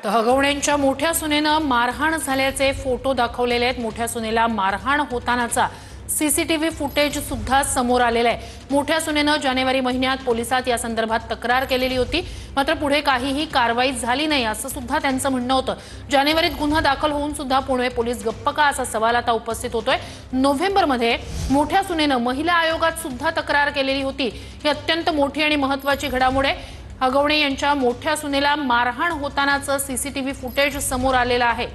तर हगवण्यांच्या मोठ्या सुनेनं मारहाण झाल्याचे फोटो दाखवलेले आहेत। मोठ्या सुनेला मारहाण होतानाचा सीसीटीव्ही फुटेज सुद्धा समोर आलेला आहे। मोठ्या सुनेनं जानेवारी महिन्यात पोलिसात या संदर्भात तक्रार केलेली होती, मात्र पुढे काहीही कारवाई झाली नाही असं सुद्धा त्यांचं म्हणणं होतं। जानेवारीत गुन्हा दाखल होऊन सुद्धा पुणे पोलीस गप्प का असा सवाल आता उपस्थित होतोय। नोव्हेंबरमध्ये मोठ्या सुनेनं महिला आयोगात सुद्धा तक्रार केलेली होती। ही अत्यंत मोठी आणि महत्त्वाची घडामोड आहे। हगवणे यांच्या मोठ्या सुनेला मारहाण होतानाचं सीसीटीव्ही फुटेज समोर आलेलं आहे।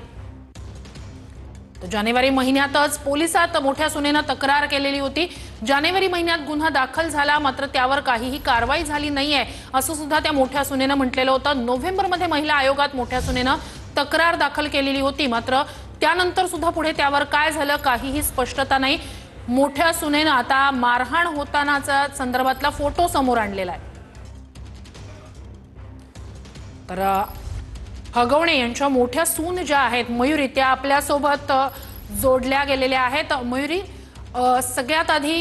तर जानेवारी महिन्यातच पोलिसात मोठ्या सुनेनं तक्रार केलेली होती। जानेवारी महिन्यात गुन्हा दाखल झाला, मात्र त्यावर काहीही कारवाई झाली नाहीये असं सुद्धा त्या मोठ्या सुनेनं म्हटलेलं होतं। नोव्हेंबरमध्ये महिला आयोगात मोठ्या सुनेनं तक्रार दाखल केलेली होती, मात्र त्यानंतर सुद्धा पुढे त्यावर काय झालं काहीही स्पष्टता नाही। मोठ्या सुनेनं आता मारहाण होतानाचा संदर्भातला फोटो समोर आणलेला आहे। तर हगवणे यांच्या मोठ्या सून ज्या आहेत मयुरी, त्या आपल्यासोबत जोडल्या गेलेल्या आहेत। मयुरी, सगळ्यात आधी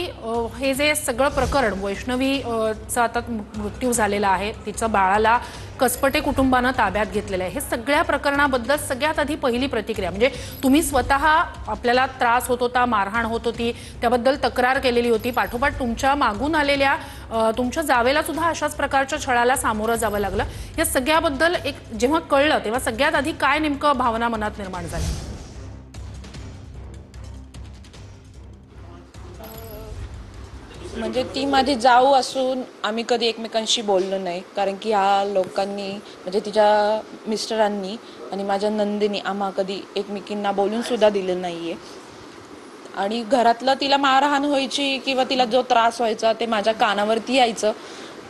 हे जे सगळं प्रकरण वैष्णवीचा आता मृत्यू झालेला आहे, तिच्या बाळाला कसपटे कुटुंबानं ताब्यात घेतलेलं आहे, हे सगळ्या प्रकरणाबद्दल सगळ्यात आधी पहिली प्रतिक्रिया म्हणजे तुम्ही स्वतः आपल्याला त्रास होत होता, मारहाण होत होती, त्याबद्दल तक्रार केलेली होती, पाठोपाठ तुमच्या मागून आलेल्या तुमच्या जावेला सुद्धा अशाच प्रकारच्या छळाला सामोरं जावं लागलं। या सगळ्याबद्दल एक जेव्हा कळलं तेव्हा सगळ्यात आधी काय नेमकं भावना मनात निर्माण झाली? म्हणजे ती माझी जाऊ असून आम्ही कधी एकमेकांशी बोललो नाही, कारण की ह्या लोकांनी म्हणजे तिच्या मिस्टरांनी आणि माझ्या नंदेनी आम्हा कधी एकमेकींना बोलून सुद्धा दिलं नाहीये। आणि घरातलं तिला मारहाण व्हायची किंवा तिला जो त्रास व्हायचा ते माझ्या कानावरती यायचं,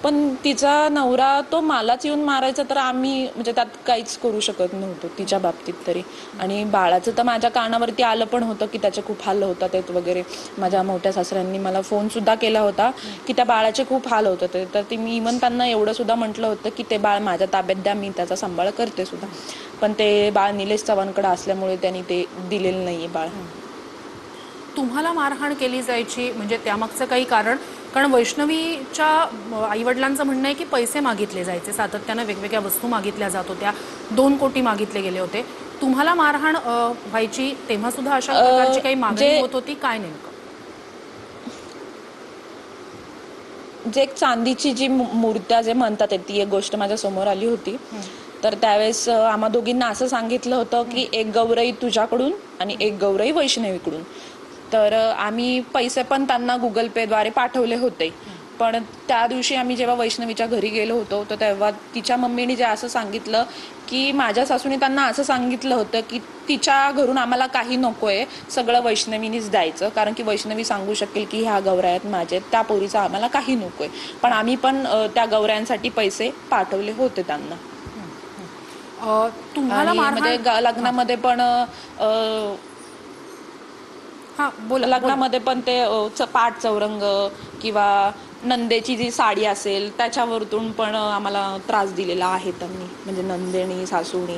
पण तिचा नवरा तो मलाच येऊन मारायचा, तर आम्ही म्हणजे त्यात काहीच करू शकत नव्हतो तिच्या बाबतीत तरी। आणि बाळाचं तर माझ्या कानावरती आलं पण होतं की त्याचे खूप हाल होतात आहेत वगैरे। माझ्या मोठ्या सासऱ्यांनी मला फोन सुद्धा केला होता की त्या बाळाचे खूप हाल होतात आहेत, तर मी इव्हन त्यांना एवढं सुद्धा म्हटलं होतं की ते बाळ माझ्या ताब्यात द्या, मी त्याचा सांभाळ करते सुद्धा, पण ते बाळ निलेश चव्हाणकडे असल्यामुळे त्यांनी ते दिलेलं नाहीये बाळ। तुम्हाला मारहाण केली जायची म्हणजे त्यामागचं काही कारण? कारण वैष्णवीच्या आईवडिलांचं म्हणणं आहे की पैसे मागितले जायचे, सातत्यानं वेगवेगळ्या वस्तू मागितल्या जात होत्या, 2 कोटी मागितले गेले होते। तुम्हाला मारहाण व्हायची तेव्हा सुद्धा अशा प्रकारची काही मागणी होत होती, काय नेमकं? जे एक चांदीची जी मूर्त्या जे म्हणतात ती एक गोष्ट माझ्या समोर आली होती। तर त्यावेळेस आम्हा दोघींना असं सांगितलं होतं की एक गौराई तुझ्याकडून आणि एक गौराई वैष्णवीकडून। तर आम्ही पैसे पण त्यांना गुगल पे द्वारे पाठवले होते, पण त्या दिवशी आम्ही जेव्हा वैष्णवीच्या घरी गेलो होतो तर तेव्हा तिच्या मम्मीने जे असं सांगितलं की माझ्या सासूने त्यांना असं सांगितलं होतं की तिच्या घरून आम्हाला काही नकोय, सगळं वैष्णवीनीच द्यायचं, कारण की वैष्णवी सांगू शकेल की ह्या गौरायात माझे, त्या पोरीचा आम्हाला काही नकोय। पण आम्ही पण त्या गौरायांसाठी पैसे पाठवले होते त्यांना। तुम्हाला म्हणजे लग्नामध्ये पण लग्नामध्ये पण ते पाठ चौरंग किंवा नंदेची जी साडी असेल त्याच्यावरतून पण आम्हाला त्रास दिलेला आहे त्यांनी, म्हणजे नंदेनी सासूनी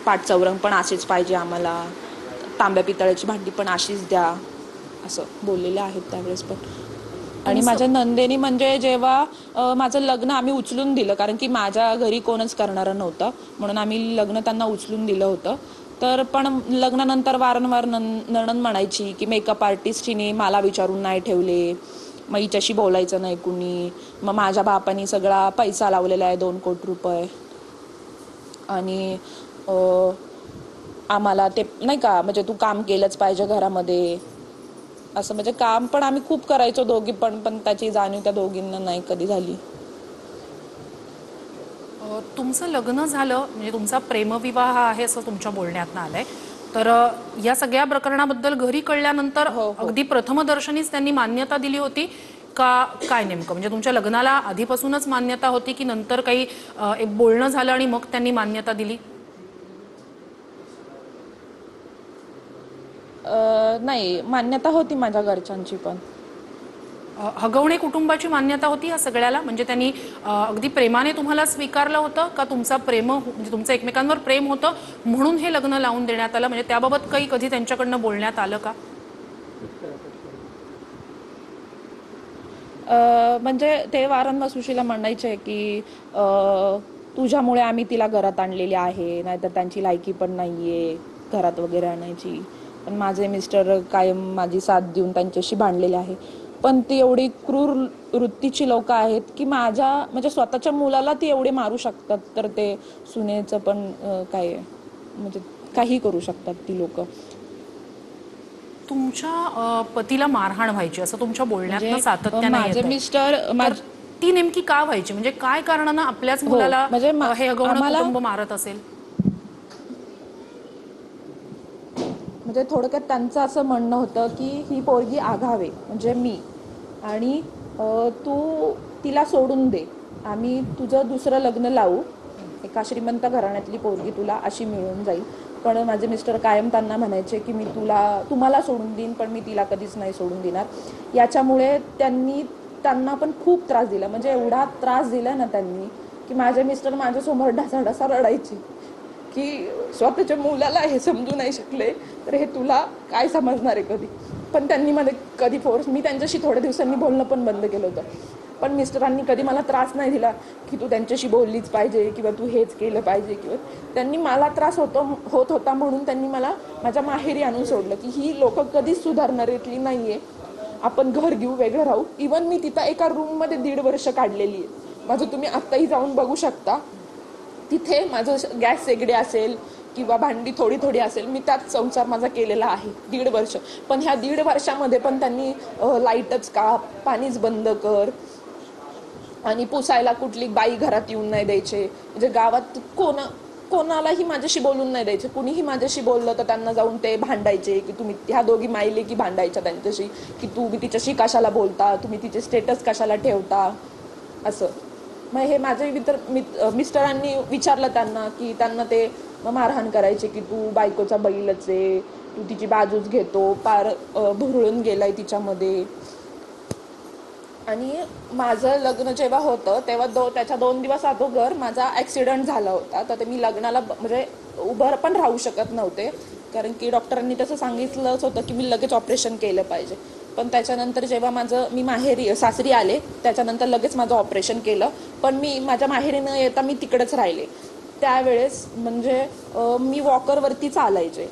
पाठ चौरंग पण असेच पाहिजे आम्हाला, तांब्या पितळाची भांडी पण अशीच द्या असं बोललेले आहेत त्यावेळेस पण। आणि माझ्या नंदेनी म्हणजे जेव्हा माझं लग्न आम्ही उचलून दिलं, कारण की माझ्या घरी कोणच करणारं नव्हतं म्हणून आम्ही लग्न त्यांना उचलून दिलं होतं, तर पण लग्नानंतर वारंवार नणंद म्हणायची की मेकअप आर्टिस्ट हिने मला विचारून नाही ठेवले, मग हिच्याशी बोलायचं नाही कुणी, मग माझ्या बापानी सगळा पैसा लावलेला आहे 2 कोटी रुपये, आणि आम्हाला ते नाही का म्हणजे तू काम केलंच पाहिजे घरामध्ये असं, म्हणजे काम पण आम्ही खूप करायचो दोघी पण त्याची जाणीव त्या दोघींना नाही कधी झाली। तुमचं लग्न झालं म्हणजे तुमचा प्रेमविवाह आहे असं तुमच्या बोलण्यातनं आलंय, तर या सगळ्या प्रकरणाबद्दल घरी कळल्यानंतर अगदी प्रथमदर्शनीच त्यांनी मान्यता दिली होती का काय नेमकं? म्हणजे तुमच्या लग्नाला आधीपासूनच मान्यता होती की नंतर काही एक बोलणं झालं आणि मग त्यांनी मान्यता दिली? नाही, मान्यता होती माझ्या घरच्यांची पण। हगवणे कुटुंबाची मान्यता होती या सगळ्याला? म्हणजे त्यांनी अगदी प्रेमाने तुम्हाला स्वीकारलं होतं का तुमचा म्हणजे तुमचं एकमेकांवर प्रेम होतं म्हणून हे लग्न लावून देण्यात आलं? म्हणजे त्याबाबत काही कधी त्यांच्याकडनं बोलण्यात आलं का? म्हणजे ते वारंवार सुशीला म्हणायचे की तुझ्यामुळे आम्ही तिला घरात आणलेली आहे, नाहीतर त्यांची लायकी पण नाहीये घरात वगैरे आणायची. पण माझे मिस्टर कायम माझी साथ देऊन त्यांच्याशी भांडलेले आहे. पण ती एवढी क्रूर वृत्तीची लोक आहेत की माझ्या म्हणजे स्वतःच्या मुलाला ती एवढे मारू शकतात, तर ते सुनेचं पण काय म्हणजे काही करू शकतात ती लोक. तुमच्या पतीला मारहाण व्हायची असं तुमच्या बोलण्यातनं सातत्याने माझे येतंय. मिस्टर तर ती नेमकी का व्हायची? म्हणजे काय कारणानं आपल्याच मुलाला म्हणजे हे अगवणं आम्हाला कुटुंब मारत असेल? म्हणजे थोडक्यात त्यांचं असं म्हणणं होतं की ही पोरगी आघावे म्हणजे मी, आणि तू तिला सोडून दे, आम्ही तुझं दुसरं लग्न लावू, एका श्रीमंत घराण्यातली पोरगी तुला अशी मिळून जाईल. पण माझे मिस्टर कायम त्यांना म्हणायचे की मी तुम्हाला सोडून देईन, पण मी तिला कधीच नाही सोडून देणार. याच्यामुळे त्यांना पण खूप त्रास दिला. म्हणजे एवढा त्रास दिला ना त्यांनी की माझे मिस्टर माझ्यासमोर ढसाढसा रडायचे की स्वतःच्या मुलाला हे समजू नाही शकले तर हे तुला काय समजणार आहे कधी. पण त्यांनी मध्ये कधी फोर्स, मी त्यांच्याशी थोड्या दिवसांनी बोलणं पण बंद केलं होतं, पण मिस्टरांनी कधी मला त्रास नाही दिला की तू त्यांच्याशी बोललीच पाहिजे किंवा तू हेच केलं पाहिजे. किंवा त्यांनी मला त्रास होत होता म्हणून त्यांनी मला माझ्या माहेरी आणून सोडलं की ही लोक कधीच सुधारणारीतली नाहीये, आपण घर घेऊ, वेगळं राहू. इवन मी तिथं एका रूममध्ये 1.5 वर्ष काढलेली आहे. माझं तुम्ही आत्ताही जाऊन बघू शकता. तिथे माझं गॅस शेगडी असेल किंवा भांडी थोडी थोडी असेल, मी त्यात संसार माझा केलेला आहे 1.5 वर्ष. पण ह्या 1.5 वर्षामध्ये पण त्यांनी लाईटच काप, पाणीच बंद कर, आणि पुसायला कुठली बाई घरात येऊन नाही द्यायचे. म्हणजे गावात कोणालाही माझ्याशी बोलून नाही द्यायचे. कुणीही माझ्याशी बोललं तर त्यांना जाऊन ते भांडायचे की तुम्ही, ह्या दोघी मायले की भांडायच्या त्यांच्याशी की तुम्ही तिच्याशी कशाला बोलता, तुम्ही तिचे स्टेटस कशाला ठेवता, असं. मग हे माझे मिस्टरांनी विचारलं त्यांना की त्यांना ते मारहाण करायचे की तू बायकोचा बैलच आहे, तू तिची बाजूच घेतो, पार भुरळून गेलाय तिच्यामध्ये. आणि माझं लग्न जेव्हा होतं तेव्हा त्याच्या 2 दिवस अगोदर माझा ॲक्सिडेंट झाला होता. तर ते मी लग्नाला म्हणजे उभं पण राहू शकत नव्हते, कारण की डॉक्टरांनी तसं सांगितलंच होतं की मी लगेच ऑपरेशन केलं पाहिजे. पण त्याच्यानंतर जेव्हा मी माहेरी सासरी आले त्याच्यानंतर लगेच माझं ऑपरेशन केलं. पण मी माझ्या माहेरी न येता मी तिकडेच राहिले. त्यावेळेस म्हणजे मी वॉकरवरती चालायचे.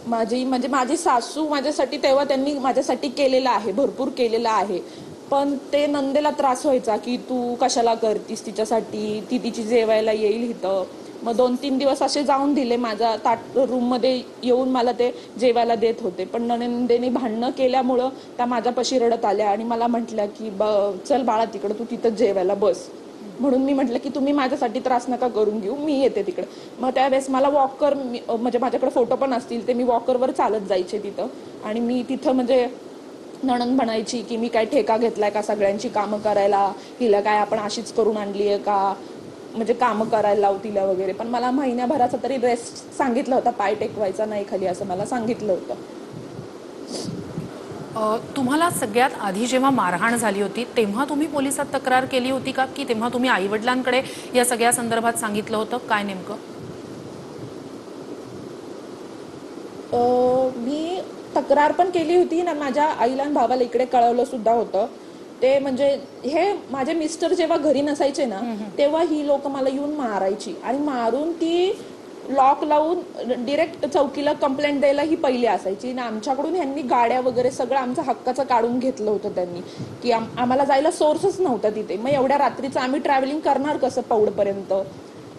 म्हणजे माझी सासू माझ्यासाठी तेव्हा त्यांनी माझ्यासाठी केलेलं आहे, भरपूर केलेलं आहे. पण ते नंदेला त्रास व्हायचा की तू कशाला करतीस तिच्यासाठी, ती तिची जेवायला येईल इथं. मग 2-3 दिवस असे जाऊन दिले, माझ्या रूममध्ये येऊन मला ते जेवायला देत होते. पण नंदेने भांडणं केल्यामुळं त्या माझ्यापाशी रडत आल्या आणि मला म्हटल्या की चल बाळा तिकडं, तू तिथंच जेवायला बस. म्हणून मी म्हटलं की तुम्ही माझ्यासाठी त्रास नका करून घेऊ, मी येते तिकडं. मग त्यावेळेस मला वॉकर, म्हणजे माझ्याकडे फोटो पण असतील, ते मी वॉकरवर चालत जायचे तिथं. आणि मी तिथं म्हणजे नणंद म्हणायची की मी काय ठेका घेतलाय का सगळ्यांची कामं करायला, हिला काय आपण अशीच करून आणली आहे का, म्हणजे कामं करायला लावू तिला वगैरे. पण मला महिन्याभराचा तरी रेस्ट सांगितलं होता, पाय टेकवायचा नाही खाली असं मला सांगितलं होतं. तुम्हाला सगळ्यात आधी जेव्हा मारहाण झाली होती तेव्हा तुम्ही पोलिसात तक्रार केली होती का, की तेव्हा तुम्ही आईवडिलांकडे या सगळ्या संदर्भात सांगितलं होतं? काय नेमकं? मी तक्रार पण केली होती ना, माझ्या आईला आणि भावाला इकडे कळवलं सुद्धा होतं. ते म्हणजे हे माझे मिस्टर जेव्हा घरी नसायचे ना तेव्हा ही लोक मला येऊन मारायची आणि मारून ती लॉक लावून डिरेक्ट चौकीला कंप्लेंट द्यायला ही पहिली असायची. आणि आमच्याकडून ह्यांनी गाड्या वगैरे सगळं आमचं हक्काचं काढून घेतलं होतं त्यांनी, की आम्हाला जायला सोर्सच नव्हता तिथे. मग एवढ्या रात्रीचं आम्ही ट्रॅव्हलिंग करणार कसं पौडपर्यंत.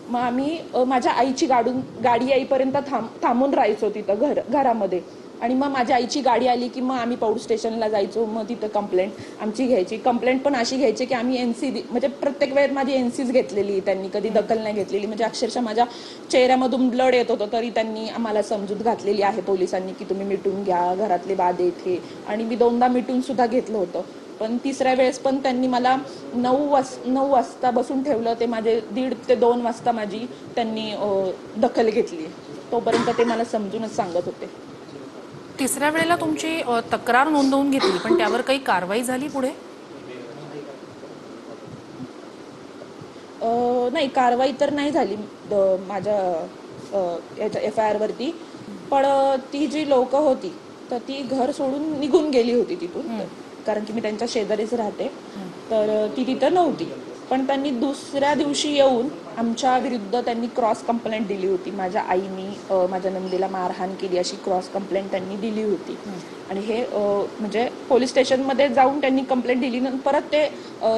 मग आम्ही माझ्या आईची गाडी येईपर्यंत थांबून राहायचो तिथं घरामध्ये. आणि मग माझ्या आईची गाडी आली की मग आम्ही पौड स्टेशनला जायचो. मग तिथं कंप्लेंट आमची घ्यायची. कंप्लेंट पण अशी घ्यायची की आम्ही NC म्हणजे प्रत्येक वेळेत माझी NCच घेतलेली, त्यांनी कधी दखल नाही घेतलेली. म्हणजे अक्षरशः माझ्या चेहऱ्यामधून ब्लड येत होतं तरी त्यांनी आम्हाला समजूत घातलेली आहे पोलिसांनी की तुम्ही मिटून घ्या, घरातले वाद आहेत हे. आणि मी 2दा मिटून सुद्धा घेतलं होतं. पण तिसऱ्या वेळेस पण त्यांनी मला 9 वाजता बसून ठेवलं. ते माझे 1:30 ते 2 वाजता माझी त्यांनी दखल घेतली. तोपर्यंत ते मला समजूनच सांगत होते. तिसऱ्या वेळेला तुमची तक्रार नोंदवून घेतली, पण त्यावर काही कारवाई झाली पुढे? नाही, कारवाई तर नाही झाली माझ्या FIR वरती. पण ती जी लोक होती तर ती घर सोडून निघून गेली होती तिथून, कारण की मी त्यांच्या शेजारीच राहते, तर ती तिथं नव्हती. पण त्यांनी दुसऱ्या दिवशी येऊन आमच्या विरुद्ध त्यांनी क्रॉस कंप्लेंट दिली होती. माझ्या आईनी माझ्या नंदीला मारहाण केली अशी क्रॉस कंप्लेंट त्यांनी दिली होती. आणि हे म्हणजे पोलीस स्टेशनमध्ये जाऊन त्यांनी कंप्लेंट दिली, नंतर परत ते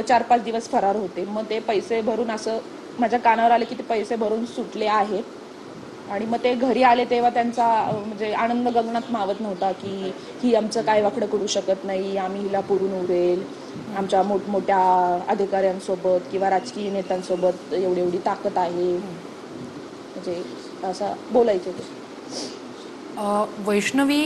4-5 दिवस फरार होते. मग ते पैसे भरून असं माझ्या कानावर आले की ते पैसे भरून सुटले आहेत. आणि मग ते घरी आले तेव्हा त्यांचा म्हणजे आनंद गगनात मावत नव्हता की ही आमचं काय वाकडं करू शकत नाही, आम्ही हिला पुरून उरेल, आमच्या मोठमोठ्या अधिकाऱ्यांसोबत किंवा राजकीय नेत्यांसोबत एवढी एवढी ताकद आहे, म्हणजे असं बोलायचे ते. वैष्णवी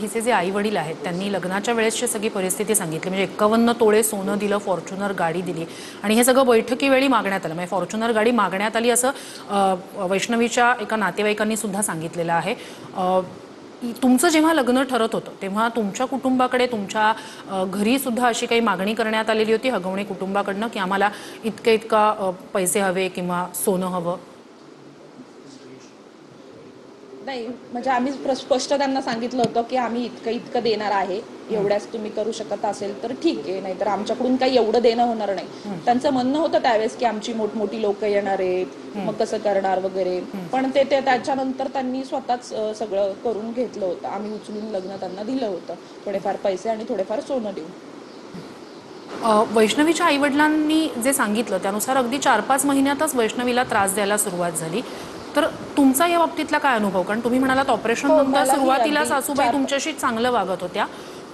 हिचे जे आई वडील आहेत त्यांनी लग्नाच्या वेळेसची सगळी परिस्थिती सांगितली. म्हणजे 51 तोळे सोनं दिलं, फॉर्च्युनर गाडी दिली आणि हे सगळं बैठकीवेळी मागण्यात आलं. म्हणजे फॉर्च्युनर गाडी मागण्यात आली असं वैष्णवीच्या एका नातेवाईकांनी सुद्धा सांगितलेलं आहे. तुमचं जेव्हा लग्न ठरत होतं तेव्हा तुमच्या कुटुंबाकडे, तुमच्या घरी सुद्धा अशी काही मागणी करण्यात आलेली होती हगवणे कुटुंबाकडनं की आम्हाला इतका पैसे हवे किंवा सोनं हवं? नाही, म्हणजे आम्ही स्पष्ट त्यांना सांगितलं होतं की आम्ही इतकं देणार आहे, एवढ्याच तुम्ही करू शकत असेल तर ठीक आहे, नाहीतर आमच्याकडून काही एवढं देणं होणार नाही. त्यांचं म्हणणं होतं त्यावेळेस की आमची मोठमोठी लोक येणार आहेत, मग कसं करणार वगैरे. पण ते त्याच्यानंतर त्यांनी स्वतःच सगळं करून घेतलं होतं. आम्ही उचलून लग्न त्यांना दिलं होतं, थोडेफार पैसे आणि थोडेफार सोनं देऊन. वैष्णवीच्या आईवडिलांनी जे सांगितलं त्यानुसार अगदी 4-5 महिन्यातच वैष्णवीला त्रास द्यायला सुरुवात झाली. तर तुमचा या बाबतीतला काय अनुभव? कारण तुम्ही म्हणालात ऑपरेशन हो, नंतर मलाही सुरुवातीला अगदी सासूबाई तुमच्याशी चांगलं वागत होत्या,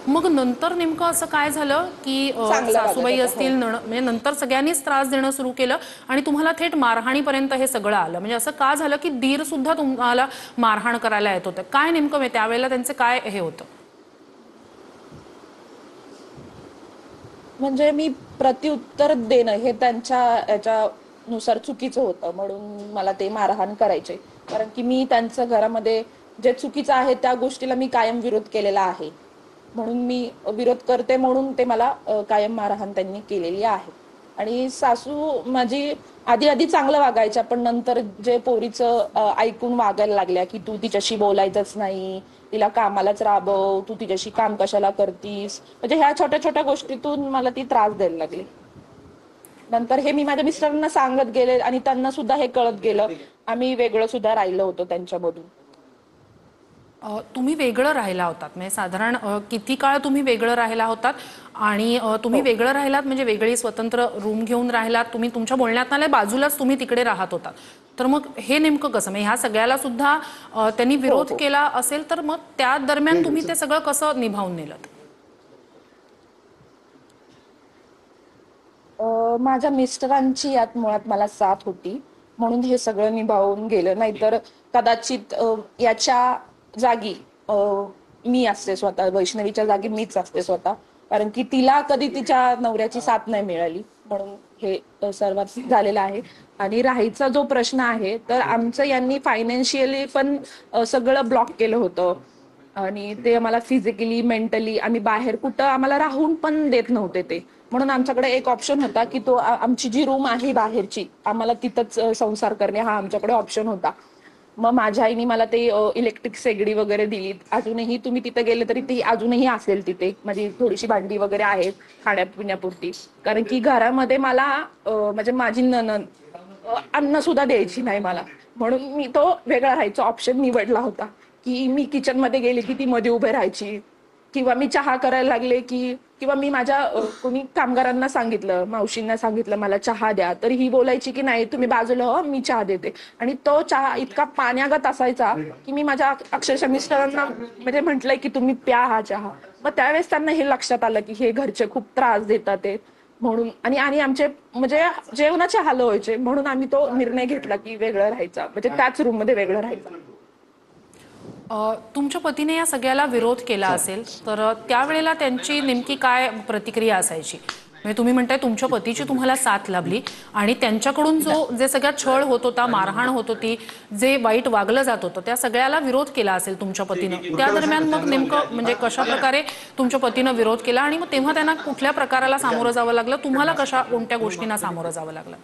मग नंतर नेमकं असं काय झालं की चांगलं वागत सासूबाई होत्या, असतील, म्हणजे नंतर सगळ्यांनीच त्रास देणं सुरू केलं आणि तुम्हाला थेट मारहाणीपर्यंत हे सगळं आलं? म्हणजे असं का झालं की दीर सुद्धा तुम्हाला मारहाण करायला येत होतं? काय नेमकं, म्हणजे त्यावेळेला त्यांचं काय हे होतं? म्हणजे मी प्रत्युत्तर देणं हे त्यांच्या याच्यानुसार चुकीचं होतं, म्हणून मला ते मारहाण करायचे. कारण की मी त्यांचं घरामध्ये जे चुकीचं आहे त्या गोष्टीला मी कायम विरोध केलेला आहे, म्हणून मी विरोध करते, म्हणून ते मला कायम मारहाण त्यांनी केलेली आहे. आणि सासू माझी आधी आधी चांगलं वागायच्या, पण नंतर जे पोरीचं ऐकून वागायला लागल्या की तू तिच्याशी बोलायचंच नाही, तिला कामालाच राबव, तू तिच्याशी काम कशाला करतीस, म्हणजे ह्या छोट्या छोट्या गोष्टीतून मला ती त्रास द्यायला लागली. नंतर हे मी माझ्या मिस्टरांना सांगत गेले आणि त्यांना सुद्धा हे कळत गेलं. आम्ही वेगळं सुद्धा राहिलो होतो त्यांच्यामधून. तुम्ही वेगळं राहिला होतात, म्हणजे साधारण किती काळ तुम्ही वेगळं राहिला होतात? आणि तुम्ही हो. वेगळं राहिलात म्हणजे वेगळी स्वतंत्र रूम घेऊन राहिलात, तुम्ही तुमच्या बोलण्यात आलं बाजूलाच तुम्ही तिकडे राहत होतात, तर मग हे नेमकं कसं? म्हणजे ह्या सगळ्याला सुद्धा त्यांनी हो विरोध हो. केला असेल तर मग त्या दरम्यान तुम्ही ते सगळं कसं निभावून नेलं? माझ्या मिस्टरांची यात मुळात मला साथ होती, म्हणून हे सगळं निभावून गेलं. नाहीतर कदाचित याच्या जागी मी असते स्वतः, वैष्णवीच्या जागी मीच असते स्वतः, कारण की तिला कधी तिच्या नवऱ्याची साथ नाही मिळाली, म्हणून हे सर्वात झालेलं आहे. आणि राहायचा जो प्रश्न आहे, तर आमचं यांनी फायनान्शियली पण सगळं ब्लॉक केलं होतं. आणि ते आम्हाला फिजिकली, मेंटली, आम्ही बाहेर कुठं आम्हाला राहून पण देत नव्हते ते. म्हणून आमच्याकडे एक ऑप्शन होता की तो आमची जी रूम आहे बाहेरची, आम्हाला तिथंच संसार करणे हा आमच्याकडे ऑप्शन होता. मग माझ्या आईने मला ते इलेक्ट्रिक शेगडी वगैरे दिली. अजूनही तुम्ही तिथे गेले तरी ती अजूनही असेल तिथे, माझी थोडीशी भांडी वगैरे आहेत खाण्यापिण्यापुरती. कारण की घरामध्ये मला म्हणजे माझी नणंद अन्न सुद्धा द्यायची नाही मला, म्हणून मी तो वेगळा राहायचा ऑप्शन निवडला होता. की मी किचन मध्ये गेले की ती मध्ये उभे राहायची, किंवा मी चहा करायला लागले की, किंवा मी माझ्या कोणी कामगारांना सांगितलं, मावशींना सांगितलं मला चहा द्या, तर ही बोलायची की नाही तुम्ही बाजूला हो, मी चहा देते. आणि तो चहा इतका पाण्यागत असायचा की मी माझ्या अक्षरशः मिस्टरांना म्हणजे म्हटलंय की तुम्ही प्या हा चहा. मग त्यावेळेस त्यांना हे लक्षात आलं की हे घरचे खूप त्रास देतात ते, म्हणून. आणि आणि आमचे म्हणजे जेवणाचे हाल व्हायचे, म्हणून आम्ही तो निर्णय घेतला की वेगळं राहायचा, म्हणजे त्याच रूम मध्ये वेगळं राहायचं. तुमच्या पतीने या सगळ्याला विरोध केला असेल तर त्यावेळेला त्यांची नेमकी काय प्रतिक्रिया असायची? म्हणजे तुम्ही म्हणताय तुमच्या पतीची तुम्हाला साथ लाभली आणि त्यांच्याकडून जे सगळा छळ होत होता, मारहाण होत होती, जे वाईट वागलं जात होतं, त्या सगळ्याला विरोध केला असेल तुमच्या पतीनं. त्या दरम्यान मग नेमकं म्हणजे कशा प्रकारे तुमच्या पतीनं विरोध केला आणि मग तेव्हा त्यांना कुठल्या प्रकाराला सामोरं जावं लागलं? तुम्हाला कोणत्या गोष्टींना सामोरं जावं लागलं?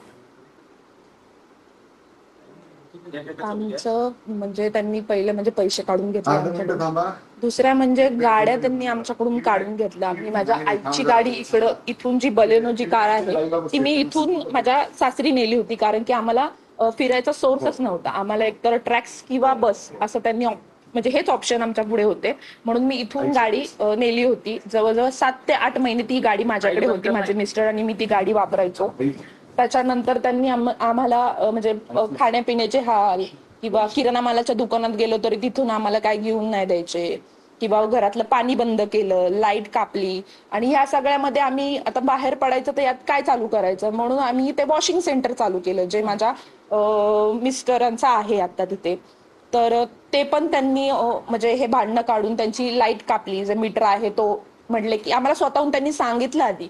आमचं म्हणजे त्यांनी पहिले म्हणजे पैसे काढून घेतले अर्धा मिनिट आमच्याकडून. थांबा. दुसऱ्या म्हणजे गाड्या त्यांनी आमच्याकडून काढून घेतल्या. मी माझ्या आईची गाडी इथून जी बलेनो जी कार आहे ती मी इथून माझ्या सासरी नेली होती, कारण की आम्हाला फिरायचा सोर्सच नव्हता. आम्हाला एकतर ट्रॅक्स किंवा बस असं त्यांनी म्हणजे हेच ऑप्शन आमच्या पुढे होते. म्हणून मी इथून गाडी नेली होती. जवळजवळ 7 ते 8 महिने ती गाडी माझ्याकडे होती. माझे मिस्टर आणि मी ती गाडी वापरायचो. त्याच्यानंतर त्यांनी आम्हाला म्हणजे खाण्यापिण्याचे हाल किंवा किराणा मालाच्या दुकानात गेलो तरी तिथून आम्हाला काय घेऊन नाही द्यायचे, किंवा घरातलं पाणी बंद केलं, लाईट कापली. आणि या सगळ्यामध्ये आम्ही आता बाहेर पडायचं तर यात काय चालू करायचं, म्हणून आम्ही ते वॉशिंग सेंटर चालू केलं, जे माझ्या मिस्टरांचं आहे आता तिथे. तर ते पण त्यांनी म्हणजे हे भांडणं काढून त्यांची लाईट कापली. जे मीटर आहे तो म्हटले की आम्हाला स्वतःहून त्यांनी सांगितलं आधी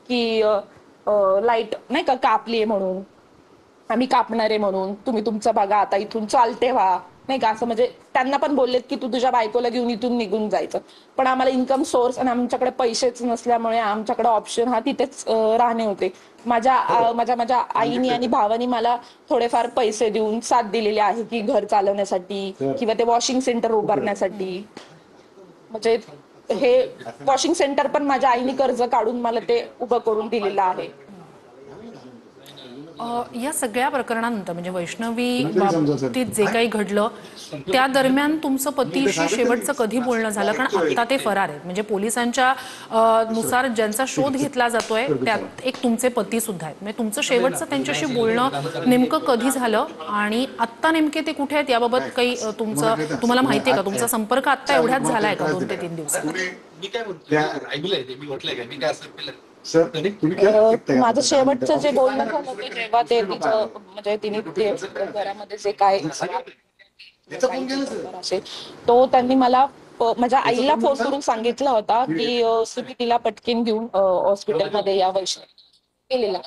की लाईट नाही का कापलीये म्हणून, आम्ही कापणार आहे म्हणून, तुम्ही तुमचं बघा, आता इथून चालते व्हा नाही का, असं म्हणजे त्यांना पण बोललेत की तू तुझ्या बायकोला घेऊन इथून निघून जायचं. पण आम्हाला इन्कम सोर्स आणि आमच्याकडे पैसेच नसल्यामुळे आमच्याकडे ऑप्शन हा तिथेच राहणे होते. माझ्या आईनी आणि भावानी मला थोडेफार पैसे देऊन साथ दिलेली आहे की घर चालवण्यासाठी किंवा ते वॉशिंग सेंटर उभारण्यासाठी. म्हणजे हे वॉशिंग सेंटर पण माझ्या आईने कर्ज काढून मला ते उभं करून दिलेलं आहे. या सगळ्या प्रकरणानंतर म्हणजे वैष्णवी बाबतीत जे काही घडलं त्या दरम्यान तुमचं पतीशी शेवटचं कधी बोलणं झालं? कारण आता ते फरार आहेत, म्हणजे पोलिसांच्या नुसार ज्यांचा शोध घेतला जातोय त्यात एक तुमचे पती सुद्धा आहेत. म्हणजे तुमचं शेवटचं त्यांच्याशी बोलणं नेमकं कधी झालं आणि आत्ता नेमके ते कुठे आहेत याबाबत काही तुम्हाला माहिती आहे का? तुमचा संपर्क आत्ता एवढ्याच झालाय का 2 ते 3 दिवसात? मी काय म्हणतो ऐकलंय ते, मी म्हटलंय का मी काय असं केलं? माझं शेवटचं जे बोलणं झालं होतं जेव्हा ते तिचं म्हणजे तिने ते घरामध्ये जे काय असेल तो त्यांनी मला माझ्या आईला फोन करून सांगितला होता की तुम्ही तिला पटकीन घेऊन हॉस्पिटलमध्ये या वैष्णवी केलेला.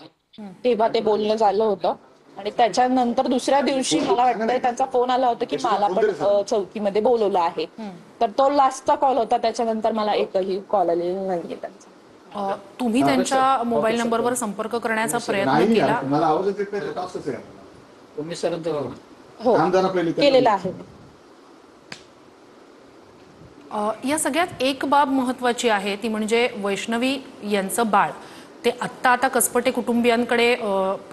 तेव्हा ते बोलणं झालं होतं. आणि त्याच्यानंतर दुसऱ्या दिवशी मला वाटतंय त्यांचा फोन आला होता की मला पण चौकीमध्ये बोलवलं आहे. तर तो लास्टचा कॉल होता. त्याच्यानंतर मला एकही कॉल आलेला नाहीये त्यांचा. तुम्ही त्यांच्या मोबाईल नंबरवर संपर्क करण्याचा प्रयत्न केला? मला आवाज येत नाही, टास्कच आहे आम्हाला. तुम्ही सर हो केलेला आहे. या सगळ्यात एक बाब महत्वाची आहे ती म्हणजे वैष्णवी यांचं बाळ ते आता कसपटे कुटुंबियांकडे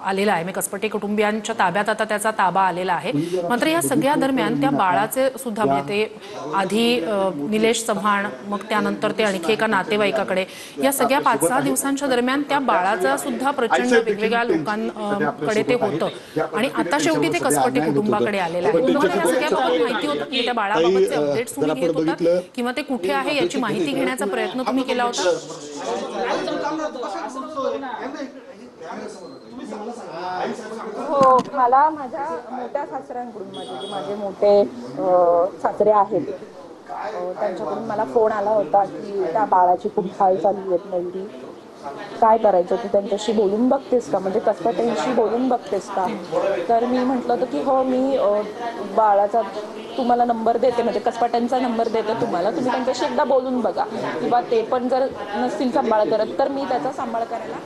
आलेलं आहे. कसपटे कुटुंबियांच्या ताब्यात आता त्याचा ताबा आलेला आहे. मात्र या सगळ्या दरम्यान त्या बाळाचे सुद्धा म्हणजे ते आधी निलेश चव्हाण, मग त्यानंतर ते आणखी एका नातेवाईकाकडे, या सगळ्या 5-6 दिवसांच्या दरम्यान त्या बाळाचा सुद्धा प्रचंड वेगवेगळ्या लोकांकडे ते होतं आणि आता शेवटी ते कसपटे कुटुंबाकडे आलेलं आहे. तुम्हाला या सगळ्याबाबत माहिती होतं की त्या बाळाबाबतचे अपडेट्स तुम्ही घेत होतात किंवा ते कुठे आहे याची माहिती घेण्याचा प्रयत्न तुम्ही केला होता? हो, मला माझ्या मोठ्या सासऱ्यांकडून माझे मोठे सासरे आहेत त्यांच्याकडून मला फोन आला होता की त्या बाळाची खूप हाल चालू आहेत मुलगी, काय करायचं, तू त्यांच्याशी बोलून बघतेस का, म्हणजे कसपटेंशी बोलून बघतेस का? तर मी म्हटलं होतं की हो, मी बाळाचा तुम्हाला नंबर देते, म्हणजे कसपट्यांचा नंबर देते तुम्हाला, तुम्ही त्यांच्याशी एकदा बोलून बघा, किंवा ते पण जर नसतील सांभाळ करत तर मी त्याचा सांभाळ करायला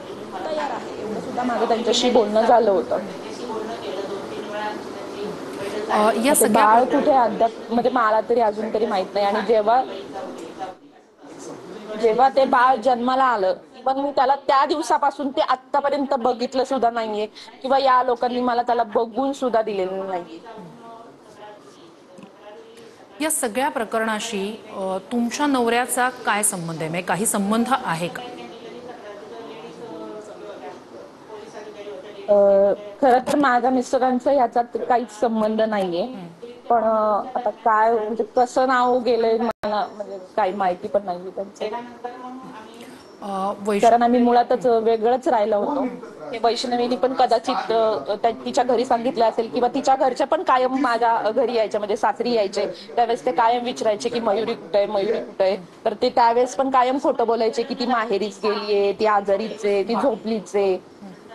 तयार आहे. एवढं सुद्धा माझं त्यांच्याशी बोलणं झालं होतं. बाळ कुठे अद्याप म्हणजे मला तरी अजून तरी माहित नाही. आणि जेव्हा ते बाळ जन्माला आलं, पण मी त्याला त्या दिवसापासून ते आतापर्यंत बघितलं सुद्धा नाहीये किंवा या लोकांनी मला त्याला बघून सुद्धा दिलेलं नाहीये. या सगळ्या प्रकरणाशी तुमच्या नवऱ्याचा काय संबंध आहे? म्हणजे काही संबंध आहे का? खरं तर माझ्या मिस्टरांचा याच्यात काहीच संबंध नाहीये. पण आता काय म्हणजे कसं नाव गेलंय मला म्हणजे काही माहिती पण नाहीये त्यांचं. कारण आम्ही मुळातच वेगळंच राहिलो होतो. हे वैष्णवीनी पण कदाचित तिच्या घरी सांगितलं असेल किंवा तिच्या घरच्या पण कायम माझ्या घरी यायचे, म्हणजे सासरी यायचे त्यावेळेस ते कायम विचारायचे की मयुरी कुठे आहे, मयुरी कुठे आहे. तर ते त्यावेळेस पण कायम खोटं बोलायचे की ती माहेरीच गेलीये, ती आजारीच आहे, ती झोपलीच आहे.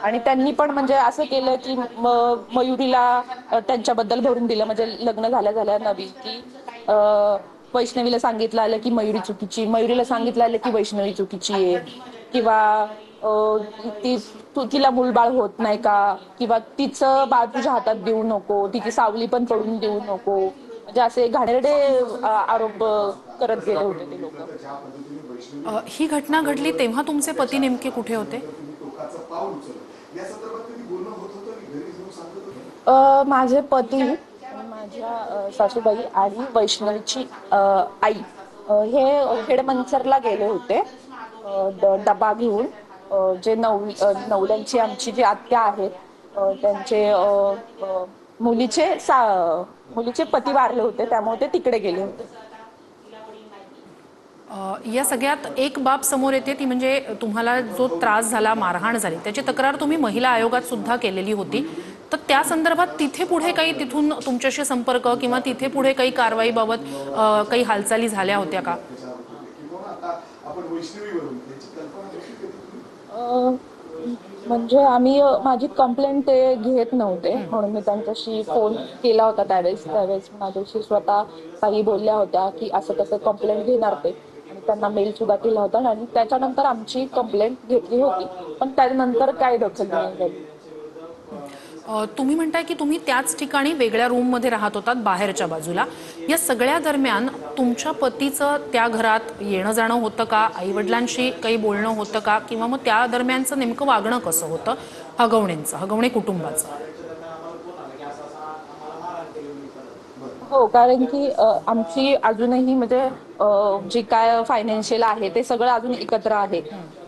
आणि त्यांनी पण म्हणजे असं केलं की मयुरीला त्यांच्याबद्दल भरून दिलं, म्हणजे लग्न झाल्या नवीन की वैष्णवीला सांगितलं आलं की मयुरी चुकीची, मयुरीला सांगितलं आलं की वैष्णवी चुकीची आहे, किंवा तिला मूलबाळ होत नाही का, किंवा तिचं बाळ तुझ्या हातात देऊ नको, तिची सावली पण पडून देऊ नको, म्हणजे असे घाणेरडे आरोप करत गेले होते ते लोक. ही घटना घडली तेव्हा तुमचे पती नेमके कुठे होते? माझे पती, माझ्या सासूबाई आणि वैष्णवीची आई हे खेडमंचरला गेले होते डबा घेऊन. जे नवल्यांची आमची जी आत्या आहेत त्यांचे मुलीचे पती वारले होते, त्यामुळे ते तिकडे गेले होते. या सगळ्यात एक बाब समोर येते ती म्हणजे तुम्हाला जो त्रास झाला, मारहाण झाली, त्याची तक्रार तुम्ही महिला आयोगात सुद्धा केलेली होती. तर त्या संदर्भात तिथे पुढे काही तिथून तुमच्याशी संपर्क किंवा तिथे पुढे काही कारवाईबाबत काही हालचाली झाल्या होत्या का? म्हणजे माझी कंप्लेंट ते घेत नव्हते, म्हणून मी त्यांच्याशी फोन केला होता त्यावेळेस माझ्याशी स्वतः काही बोलल्या होत्या की असं तसं कंप्लेंट घेणार ते, आणि त्यांना मेल सुद्धा केला होता, आणि त्याच्यानंतर आमची कंप्लेंट घेतली होती, पण त्यानंतर काय दखल नाही झाली. तुम्ही म्हणताय की तुम्ही त्याच ठिकाणी वेगळ्या रूममध्ये राहत होतात बाहेरच्या बाजूला. या सगळ्या दरम्यान तुमच्या पतीचं त्या घरात येणं जाणं होतं का? आईवडिलांशी काही बोलणं होतं का? किंवा मग त्या दरम्यानचं नेमकं वागणं कसं होतं हगवणे कुटुंबाचं? हो, कारण की आमची अजूनही म्हणजे जे काय फायनान्शियल आहे ते सगळं अजून एकत्र आहे,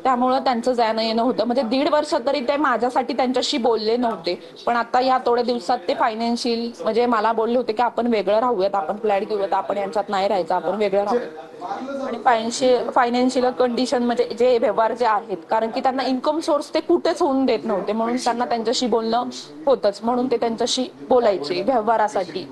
त्यामुळं त्यांचं जाणं येणं होतं. म्हणजे 1.5 वर्ष तरी ते माझ्यासाठी त्यांच्याशी बोलले नव्हते, पण आता या थोड्या दिवसात ते फायनान्शियल म्हणजे मला बोलले होते की आपण वेगळं राहूयात, आपण फ्लॅट घेऊयात, आपण यांच्यात नाही राहायचं, आपण वेगळं राहूयात. आणि फायनान्शियल कंडिशन म्हणजे जे व्यवहार जे आहेत, कारण की त्यांना इन्कम सोर्स ते कुठेच होऊन देत नव्हते, म्हणून त्यांना त्यांच्याशी बोलणं होतच, म्हणून ते त्यांच्याशी बोलायचे व्यवहारासाठी.